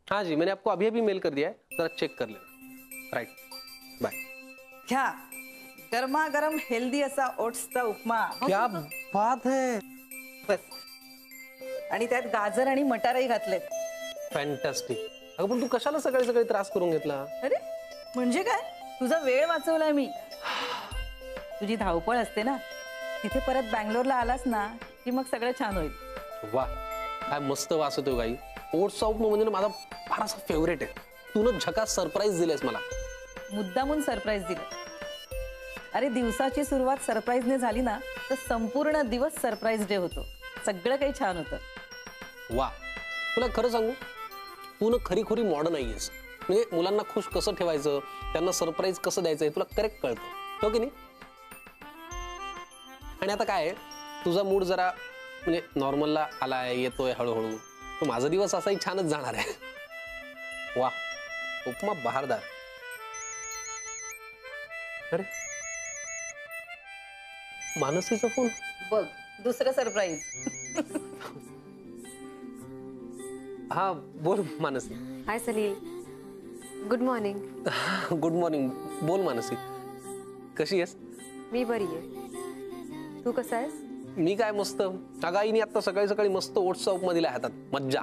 हाँ जी, मैंने आपको अभी अभी मेल कर दिया है, जरा चेक कर लेना। Right, bye. घ्या गरमागरम हेल्दी असा ओट्सचा उपमा। क्या बात है, बस, आणि त्यात गाजर आणि मटारही घातलेत। फॅन्टास्टिक। अगं पण तू कशाला सकाळी सकाळी त्रास करून घेतला? अरे म्हणजे काय, तुझा वेळ वाचवलाय मी। तुझी धावपळ असते ना, तिथे परत बँगलोरला आलास ना की मग सगळं छान होईल। वाह, काय मस्त वास येतो गाई। ओट्सचा उपमा म्हणजे माझा फार असा फेवरेट आहे। तू ना झकास सरप्राईज दिलेस मला। मुद्दामून सरप्राईज दिलं। अरे दिवसाची सुरुवात सरप्राईजने झाली ना तर संपूर्ण दिवस सरप्राईज डे होतो। सगळं काही छान होतं। वाह, तुला खरं सांगू, तू ना खरी खोरी मॉडर्न नाहीयेस। म्हणजे मुलांना खुश कसं ठेवायचं, त्यांना सरप्राईज कसं द्यायचं हे तुला करेक्ट कळतं, हो की नाही? आणि आता काय आहे, तुझा मूड जरा म्हणजे नॉर्मलला आलाय, येतोय हळूहळू, तो माझा दिवस असाही छानच जाणार आहे। वाह, उपमा बहारदार। अरे मानसीचा फोन बघ, दुसरं सरप्राईज। हा बोल Mansi. Hi Salil, good morning. Good morning, बोल मानसी, कशी आहेस? मी बरी आहे, तू कसा आहेस? मी काय मस्त। अगं आईने आता सकाळी सकाळी मस्त ओट्सचा उपमा दिला हातात, मज्जा।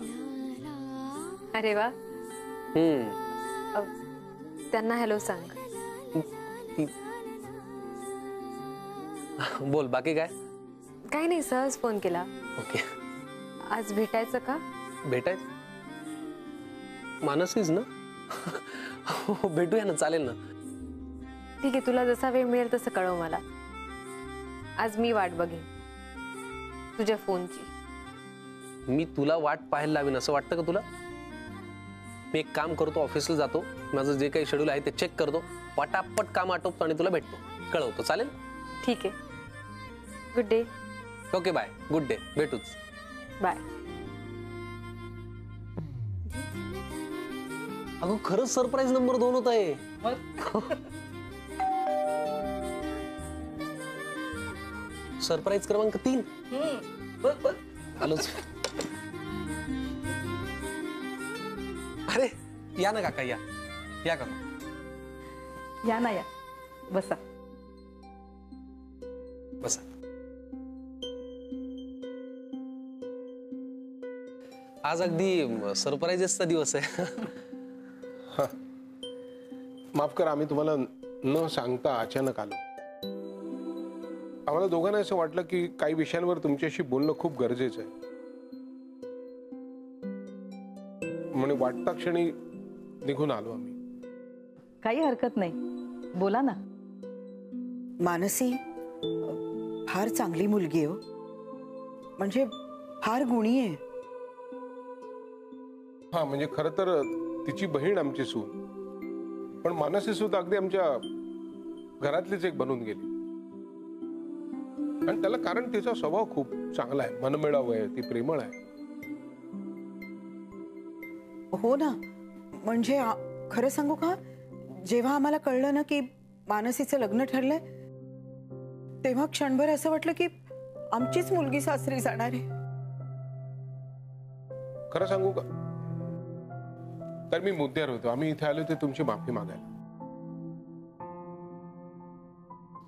अरे वा, त्यांना हॅलो सांग। बोल, बाकी काय? काही नाही, सहज फोन केला। ओके, आज भेटायचं का? भेटायचं? मानसीच ना? हो, भेटूया ना, चालेल ना। ठीक आहे, तुला जसा वेळ मिळेल तसं कळव मला। आज मी वाट बघेन तुझ्या फोनची। मी तुला वाट पाहायला लावीन असं वाटतं का तुला? मी एक काम करतो, ऑफिसला जातो, माझं जे काही शेड्यूल आहे ते चेक करतो, पटापट काम आटोपतो आणि तुला भेटतो, कळवतो, चालेल? ठीक आहे, good day. Okay, bye, good day, भेटूच, बाय। अगं खरंच सरप्राईज नंबर 2 होत आहे। सरप्राईज क्रमांक 3। बघ बघ, आलोच। अरे या ना काका, या या काका, या ना, या बसा बसा। आज अगदी सरप्राईजेसचा दिवस आहे। माफ करा, आम्ही तुम्हाला न सांगता अचानक आलो। आम्हाला दोघांना असं वाटलं की काही विषयांवर तुमच्याशी बोलणं खूप गरजेचं आहे, म्हणून वाटता क्षणी निघून आलो आम्ही। काही हरकत नाही, बोला ना। मानसी फार चांगली मुलगी आहे हो, म्हणजे फार गुणी आहे। हा, म्हणजे खरं तर तिची बहीण आमची सून, पण मानसी सुद्धा अगदी आमच्या घरातलीच एक बनून गेली। आणि त्याला कारण तिचा स्वभाव खूप चांगला आहे, मनमिळाऊ आहे, ती प्रेमळ आहे। हो ना, म्हणजे खरं सांगू का, जेव्हा आम्हाला कळलं ना की मानसीचं लग्न ठरलंय, तेव्हा क्षणभर असं वाटलं की आमचीच मुलगी सासरी जाणार आहे। खरं सांगू का, तर मी मुद्द्यावर होतो। आम्ही इथे आलो ते तुमची माफी मागायला।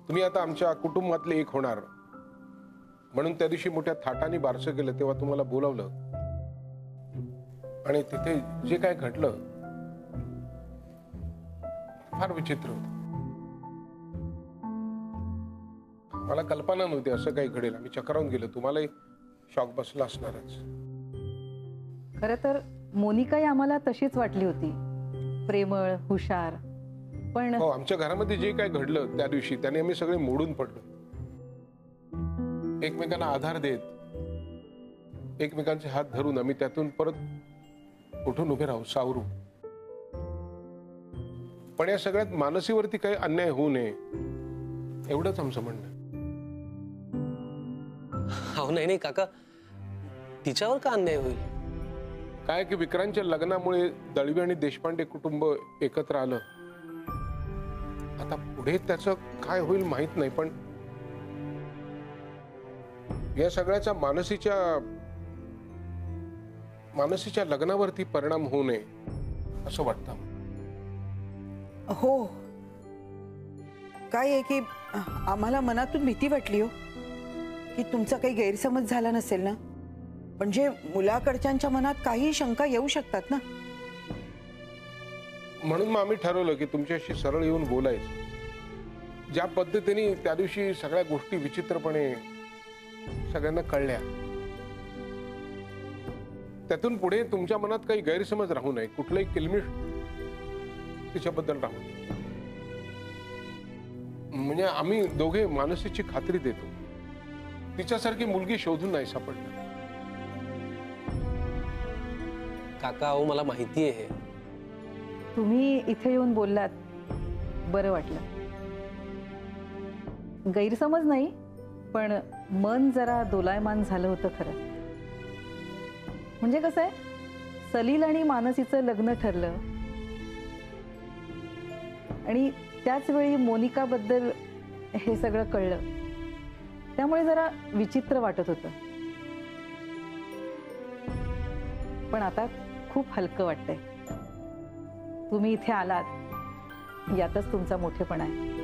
तुम्ही आता आमच्या कुटुंबातले एक होणार म्हणून त्या दिवशी मोठ्या थाटाने बारसं केलं, तेव्हा तुम्हाला बोलावलं आणि तिथे जे काय घडलं फार विचित्र होतं। मला कल्पना नव्हती असं काही घडेल। आम्ही चक्रावून गेलो, तुम्हालाही शॉक बसला असणारच। खरं तर मोनिकाही आम्हाला तशीच वाटली होती, प्रेमळ, हुशार, पण हो, आमच्या घरामध्ये जे काय घडलं त्या दिवशी त्याने आम्ही सगळे मोडून पडलो। एकमेकांना आधार देत, एकमेकांचे हात धरून आम्ही त्यातून परत उठून उभे राहू, सावरू। पण या सगळ्यात मानसीवरती काही अन्याय होऊ नये एवढंच आमचं म्हणणं। हो, नाही नाही काका, तिच्यावर का अन्याय होईल? काय की विक्रांतच्या लग्नामुळे दळवी आणि देशपांडे कुटुंब एकत्र आलं। आता पुढे त्याचं काय होईल माहित नाही, पण या सगळ्याचा मानसीच्या लग्नावरती परिणाम होऊ नये असं वाटतं. हो, काय आहे की आम्हाला मनातून भीती वाटली हो की तुमचा काही गैरसमज झाला नसेल ना. म्हणजे मुलाकडच्यांच्या मनात काही शंका येऊ शकतात ना. म्हणून मग आम्ही ठरवलं की तुमच्याशी सरळ येऊन बोलायचं. ज्या पद्धतीने त्या दिवशी सगळ्या गोष्टी विचित्रपणे सगळ्यांना कळल्या, त्यातून पुढे तुमच्या मनात काही गैरसमज राहू नये, कुठलंही किलमिश तिच्याबद्दल राहू नये. म्हणजे आम्ही दोघे मानसीची खात्री देतो, तिच्यासारखी मुलगी शोधून नाही सापडणार. काका अहो मला माहिती आहे हे. तुम्ही इथे येऊन बोललात, बरं वाटलं. गैरसमज नाही, पण मन जरा दोलायमान झालं होतं खरं. म्हणजे कसं आहे, सलील आणि मानसीचं लग्न ठरलं आणि त्याच वेळी मोनिकाबद्दल हे सगळं कळलं, त्यामुळे जरा विचित्र वाटत होतं. पण आता खूप हलकं वाटतंय. तुम्ही इथे आलात यातच तुमचा मोठेपणा आहे.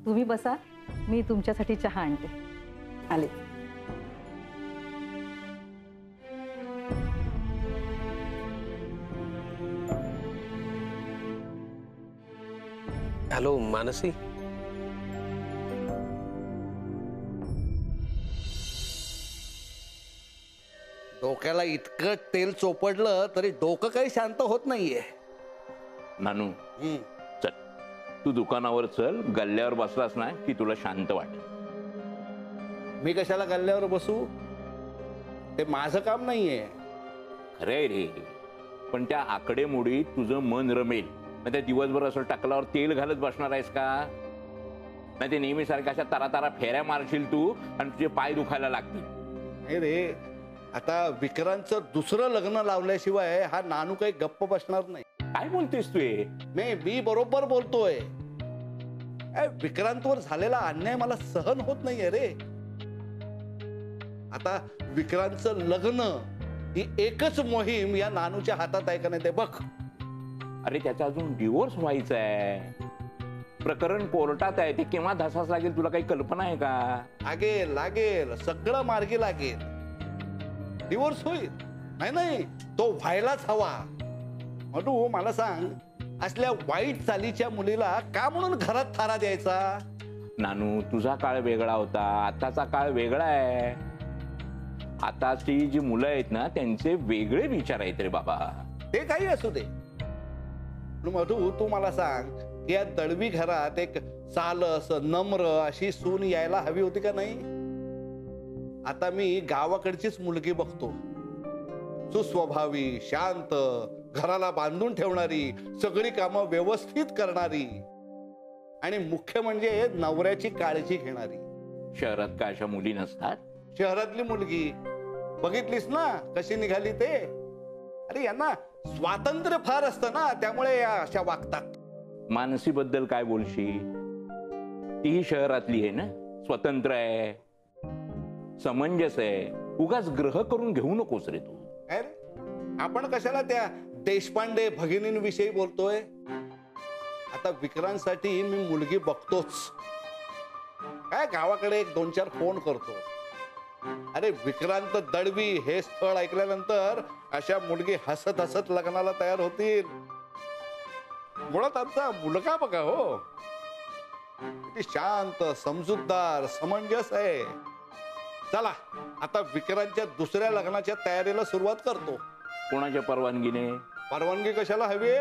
तुम्ही बसा, मी तुमच्यासाठी चहा आणते. आले. हॅलो मानसी. डोक्याला इतकं तेल चोपडलं तरी डोकं काही शांत होत नाहीये. नानू चल, तू दुकानावर चल, गल्ल्यावर बसलास ना की तुला शांत वाटेल. मी कशाला गल्ल्यावर बसू? ते माझं काम नाहीये. खरंय रे, पण त्या आकडेमोडीत तुझं मन रमेल. मग त्या दिवसभर असं टाकल्यावर तेल घालत बसणार आहेस का? नाही ते नेहमी सारख्या अशा तारा तारा फेऱ्या मारशील तू आणि तुझे पाय दुखायला लागतील. नाही रे, आता विक्रांतचं दुसरं लग्न लावल्याशिवाय हा नानू काही गप्प बसणार नाही. काय बोलतेस तू हे? मी बरोबर बोलतोय. विक्रांतवर झालेला अन्याय मला सहन होत नाहीये रे. आता विक्रांतचं लग्न ही एकच मोहीम या नानूच्या हातात आहे का नाही ते बघ. अरे त्याचा अजून डिवोर्स व्हायचा आहे, प्रकरण कोर्टात आहे. ते केव्हा धसास लागेल तुला काही कल्पना आहे का? लागेल लागेल, सगळं मार्गी लागेल. डिवोर्स होईल. नाही तो व्हायलाच हवा. म्हणू मला सांग, असल्या वाईट चालीच्या मुलीला का म्हणून घरात थारा द्यायचा? नानू, तुझा काळ वेगळा होता, आताचा काळ वेगळा आहे. आताची जी मुलं आहेत ना, त्यांचे वेगळे विचार आहेत रे बाबा. ते काही असू दे. मधू तू मला सांग, या दळवी घरात एक सालस नम्र अशी सून यायला हवी होती का नाही? आता मी गावाकडचीच मुलगी बघतो, सुस्वभावी, शांत, घराला बांधून ठेवणारी, सगळी कामं व्यवस्थित करणारी आणि मुख्य म्हणजे नवऱ्याची काळजी घेणारी. शहरात का अशा मुली नसतात? शहरातली मुलगी बघितलीस ना कशी निघाली ते. अरे यांना स्वातंत्र्य फार असतं ना, त्यामुळे या अशा वागतात. मानसी बद्दल काय बोलशील? तीही शहरातली आहे ना, स्वतंत्र आहे, समंजस आहे. उगाच ग्रह करून घेऊ नकोस रे तू. आपण कशाला त्या देशपांडे भगिनींविषयी बोलतोय? आता विक्रांतसाठी मी मुलगी बघतोच. काय गावाकडे एक 2-4 फोन करतो. अरे विक्रांत दळवी हे स्थळ ऐकल्यानंतर अशा मुलगी हसत हसत लग्नाला तयार होतील. मुळात आमचा मुलगा बघा हो, किती शांत, समजूतदार, समंजस आहे. चला आता विक्रांतच्या दुसऱ्या लग्नाच्या तयारीला सुरुवात करतो. कोणाच्या परवानगीने? परवानगी कशाला हवी?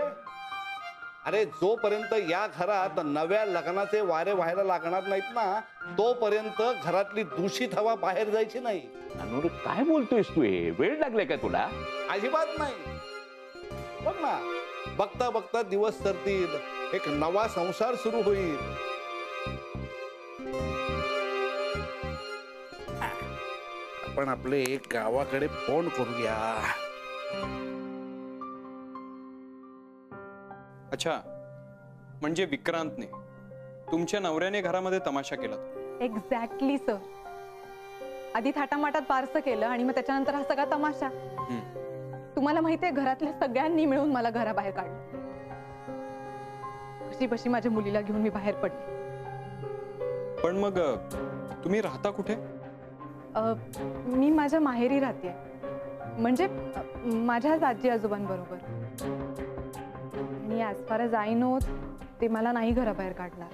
अरे जोपर्यंत या घरात नव्या लग्नाचे वारे व्हायला लागणार नाहीत ना, तोपर्यंत घरातली दूषित हवा बाहेर जायची नाही. अरे काय बोलतोयस तू? हे वेळ लागलाय का तुला? अजिबात नाही. बघ ना, बघता बघता दिवस सरतील, एक नवा संसार सुरू होईल. आपण आपले गावाकडे फोन करूया. अच्छा, म्हणजे विक्रांतने, तुमच्या नवऱ्याने घरामध्ये तमाशा केला? Exactly sir. आधी थाटामाटात बारसं केलं आणि मग त्याच्यानंतर हा सगळा तमाशा. तुम्हाला माहितीये घरातल्या सगळ्यांनी मिळून मला घराबाहेर काढलं. कशी बशी माझ्या मुलीला घेऊन मी बाहेर पडले. पण मग तुम्ही राहता कुठे? मी माझ्या माहेरी राहते, म्हणजे माझ्याच आजी आजोबांबरोबर. आणि as far as I know ते मला नाही घराबाहेर काढणार.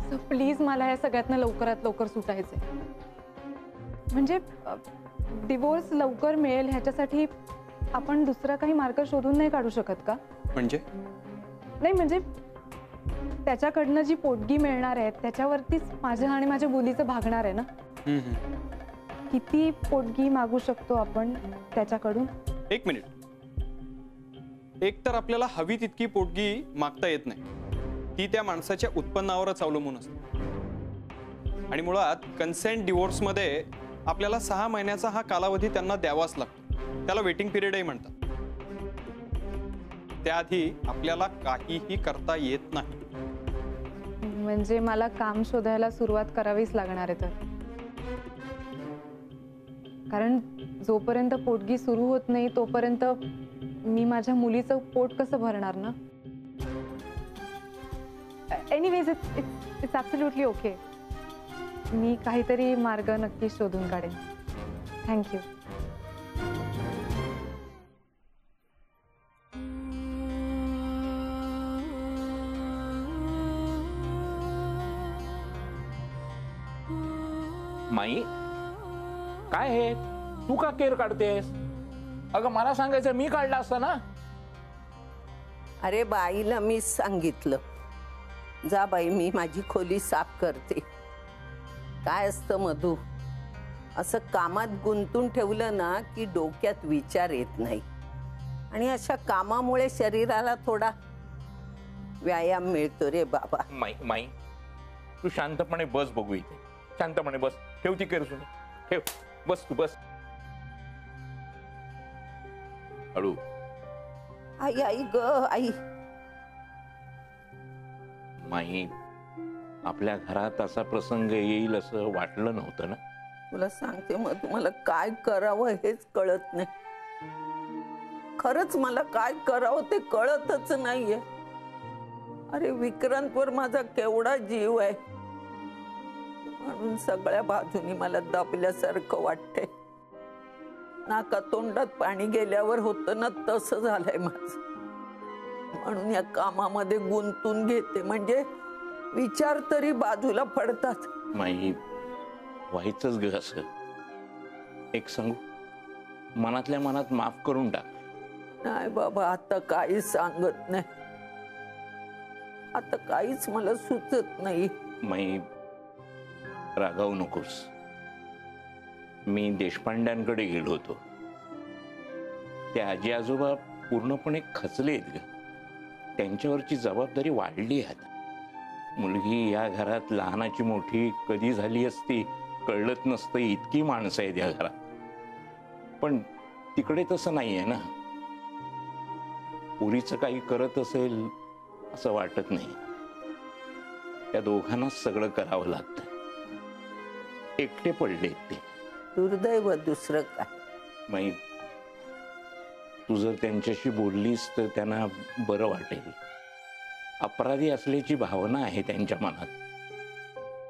सो प्लीज मला या सगळ्यातनं लवकरात लवकर सुटायचंय. म्हणजे डिवोर्स लवकर मिळेल ह्याच्यासाठी आपण दुसरा काही मार्ग शोधून नाही काढू शकत का? म्हणजे नाही म्हणजे त्याच्याकडनं जी पोटगी मिळणार आहे त्याच्यावरतीच माझ्या आणि माझ्या मुलीचं भागणार आहे ना. किती पोटगी मागू शकतो आपण त्याच्याकडून? एक मिनिट. एक तर आपल्याला हवी तितकी पोटगी मागता येत नाही. ती त्या माणसाच्या उत्पन्नावरच अवलंबून असते. आणि मुळात कन्सेंट डिवोर्स मध्ये आपल्याला 6 महिन्याचा हा कालावधी त्यांना द्यावाच लागतो. त्याला वेटिंग पिरियडही म्हणतात. त्याआधी आपल्याला काहीही करता येत नाही. म्हणजे मला काम शोधायला सुरुवात करावीच लागणार आहे. तर कारण जोपर्यंत पोटगी सुरू होत नाही तोपर्यंत मी माझ्या मुलीचं पोट कसं भरणार ना. Anyways it's absolutely okay. मी काहीतरी मार्ग नक्की शोधून काढेन. थँक्यू. माई काय हे तू का केर काढतेस? अगं मला सांगायचं मी काढला असता ना. अरे बाईला मी सांगितलं, जा बाई मी माझी खोली साफ करते. काय असतं मधू, असं कामात गुंतून ठेवलं ना की डोक्यात विचार येत नाही. आणि अशा कामामुळे शरीराला थोडा व्यायाम मिळतो रे बाबा. माई माई तू शांतपणे बस बघू इथे. शांतपणे बस. ठेव ती केर सुने. ठेव. बस तू बस. हळू. आई आई ग आई. माई आपल्या घरात असा प्रसंग येईल असं वाटलं नव्हतं ना. तुला सांगते मग मला काय करावं हेच कळत नाही. खरंच मला काय करावं ते कळतच नाहीये. अरे विक्रांतवर माझा केवढा जीव आहे, म्हणून सगळ्या बाजूनी मला दबल्यासारखं वाटतंय. नाका तोंडात पाणी गेल्यावर होतं ना तसं झालंय माझं. म्हणून या कामामध्ये गुंतून घेते, म्हणजे विचार तरी बाजूला पडतात. माई व्हायचंच ग असं. एक सांगू, मनातल्या मनात माफ करून टाक. नाही बाबा आता काही सांगत नाही. आता काहीच मला सुचत नाही. माई रागावू नकोस. मी देशपांड्यांकडे गेलो होतो. ते आजी आजोबा पूर्णपणे खचलेत ग. त्यांच्यावरची जबाबदारी वाढली आहे. मुलगी या घरात लहानाची मोठी कधी झाली असती कळत नसतं. इतकी माणसं आहेत या घरात. पण तिकडे तसं नाही आहे ना. पुरीचं काही करत असेल असं वाटत नाही. त्या दोघांनाच सगळं करावं लागतं. एकटे पडलेत ते. दुर्दैव दुसरं काय. माई तू जर त्यांच्याशी बोललीस तर त्यांना बरं वाटेल. अपराधी असल्याची भावना आहे त्यांच्या मनात.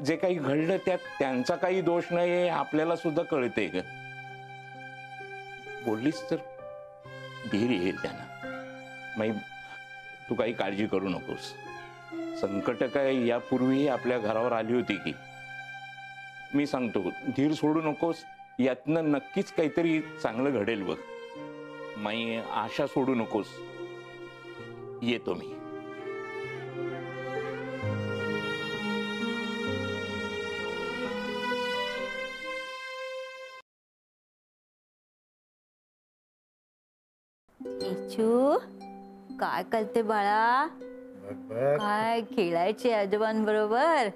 जे काही घडलं त्यात त्यांचा काही दोष नाही हे आपल्याला सुद्धा कळते ग. बोललीस तर धीर येईल त्यांना. माई तू काही काळजी करू नकोस. संकट काय यापूर्वीही आपल्या घरावर आली होती की. मी सांगतो धीर सोडू नकोस. यातनं नक्कीच काहीतरी चांगलं घडेल बघ. माई आशा सोडू नकोस. येतो मी. इचू काय करते बाळा? काय खेळायचे आजोबांबरोबर?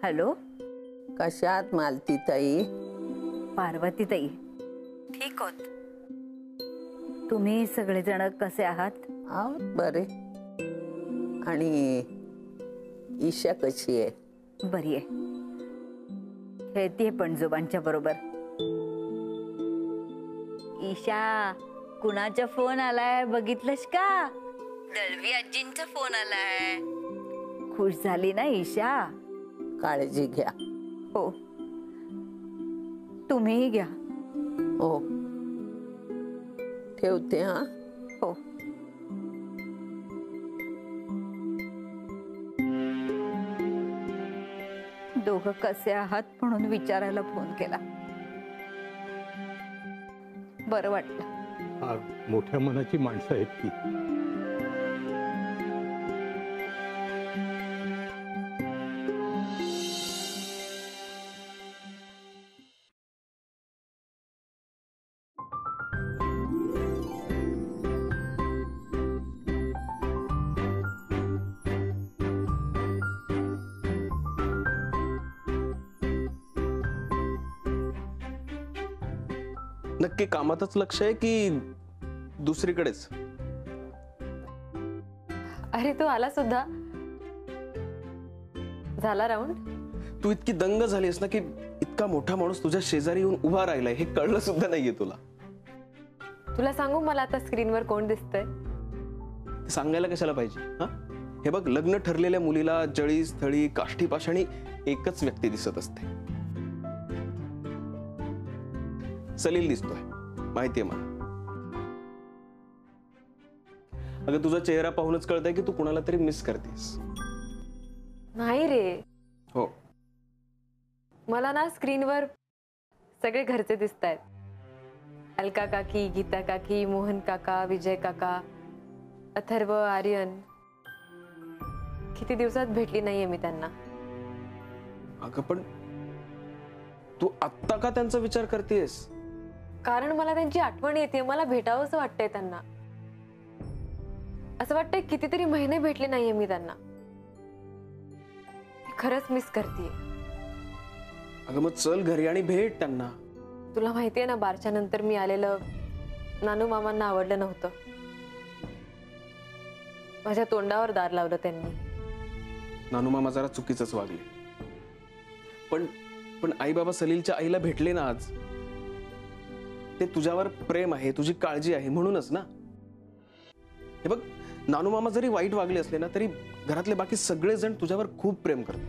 हॅलो कशात मालती ताई? पार्वती ताई ठीक होत. तुम्ही सगळेजण कसे आहात? आहोत बरे. आणि ईशा कशी आहे? बरी आहे. खेळतीये पणजोबांच्या बरोबर. ईशा, कुणाचा फोन आलाय बघितलंस का? दळवी आजींचा फोन आलाय. खुश झाली ना ईशा? काळजी घ्या. हो, तुम्हीही घ्या. हो, ठेवते हा. हो. दोघं कसे आहात म्हणून विचारायला फोन केला. बरं वाटलं. मोठ्या मनाची माणसं आहेत ती. नक्की कामातच लक्ष आहे की दुसरीकडेच? अरे तू आला सुद्धा. झाला राऊंड? तू इतकी दंग झालीस ना की इतका मोठा माणूस तुझ्या शेजारी येऊन उभा राहिलाय हे कळलं सुद्धा नाहीये तुला. तुला सांगू मला आता स्क्रीनवर कोण दिसतंय? सांगायला कशाला पाहिजे? हा, हे बघ, लग्न ठरलेल्या मुलीला जळी स्थळी काष्ठी पाषाणी एकच व्यक्ती दिसत असते. सलील दिसतोय, माहितीये मला. अगं तुझा चेहरा पाहूनच कळतंय की तू कुणाला तरी मिस करतेस. नाही रे. हो, मला ना स्क्रीनवर सगळे घरचे दिसतायत. अलका काकी, गीता काकी, मोहन काका, विजय काका, अथर्व, आर्यन. किती दिवसात भेटली नाहीये मी त्यांना. अगं पण तू आत्ता का त्यांचा विचार करतेस? कारण मला त्यांची आठवण येते. मला भेटावंसं वाटतंय त्यांना. असं वाटतंय कितीतरी महिने भेटले नाहीये मी त्यांना. खरंच मिस करतेय. अगं मग चल घरी आणि भेट त्यांना. तुला माहितीये ना, बारच्या नंतर मी आलेलं नानू मामांना आवडलं नव्हतं. माझ्या तोंडावर दार लावलं त्यांनी. नानू मामा जरा चुकीचंच वागले. पण आई बाबा सलीलच्या आईला भेटले ना आज. ते तुझ्यावर प्रेम आहे, तुझी काळजी आहे म्हणूनच ना. हे बघ, नानू मामा जरी वाईट वागले असले ना तरी घरातले बाकी सगळे जण तुझ्यावर खूप प्रेम करतात.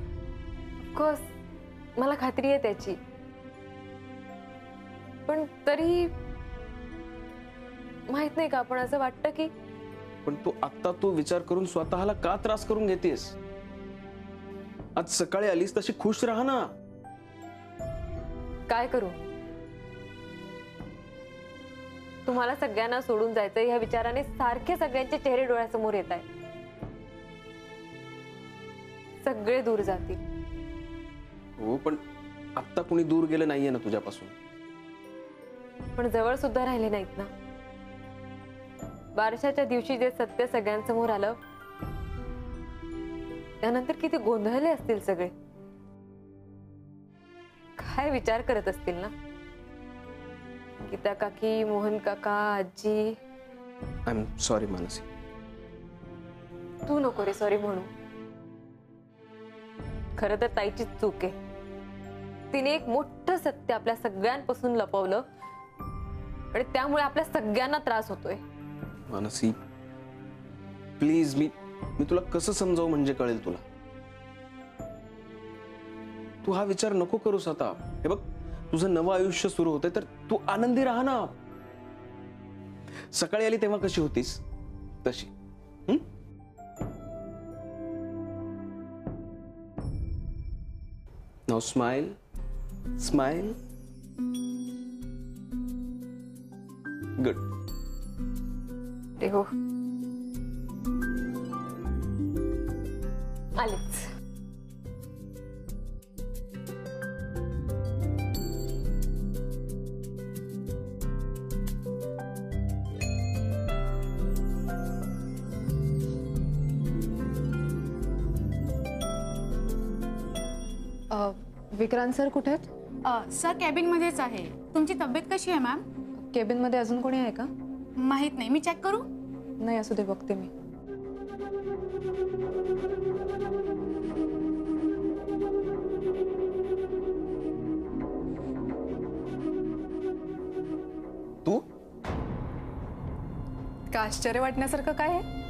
ऑफकोर्स, मला खात्री आहे त्याची. पण तरी माहित नाही का, पण असं वाटतं की. पण तू विचार करून स्वतःला का त्रास करून घेतेस? आज सकाळी आलीस तशी खुश राहा ना. काय करू? तुम्हाला सगळ्यांना सोडून जायचं ह्या विचाराने सारखे सगळ्यांचे चेहरे डोळ्यासमोर येत आहेत. सगळे दूर जातील. हो, पण आता कुणी दूर गेलं नाहीये ना तुझ्यापासून. पण जवळ सुद्धा राहिले नाहीत ना. बारशाच्या दिवशी जे सत्य सगळ्यांसमोर आलं त्यानंतर किती गोंधळले असतील सगळे. काय विचार करत असतील ना. गीता काकी, मोहन काका, आजी. I am sorry Mansi. तू नको रे सॉरी म्हणू. खरं तर ताईचीच चूक आहे. तिने एक मोठं सत्य आपल्या सगळ्यांपासून लपवलं आणि त्यामुळे आपल्या सगळ्यांना त्रास होतोय. मानसी प्लीज, मी तुला कसं समजावं म्हणजे कळेल तुला. तू हा विचार नको करूस आता. हे बघ, तुझं नवं आयुष्य सुरू होतंय तर तू आनंदी राहा ना. सकाळी आली तेव्हा कशी होतीस तशी. Now smile smile. गुड. हो, आलेच. विक्रांत सर कुठे आहेत? सर कॅबिनमध्येच आहे. तुमची तब्येत कशी आहे मॅम? केबिनमध्ये अजून कोणी आहे का? माहित नाही, मी चेक करू? नाही, असू दे, बघते मी. इतकं आश्चर्य वाटण्यासारखं काय आहे?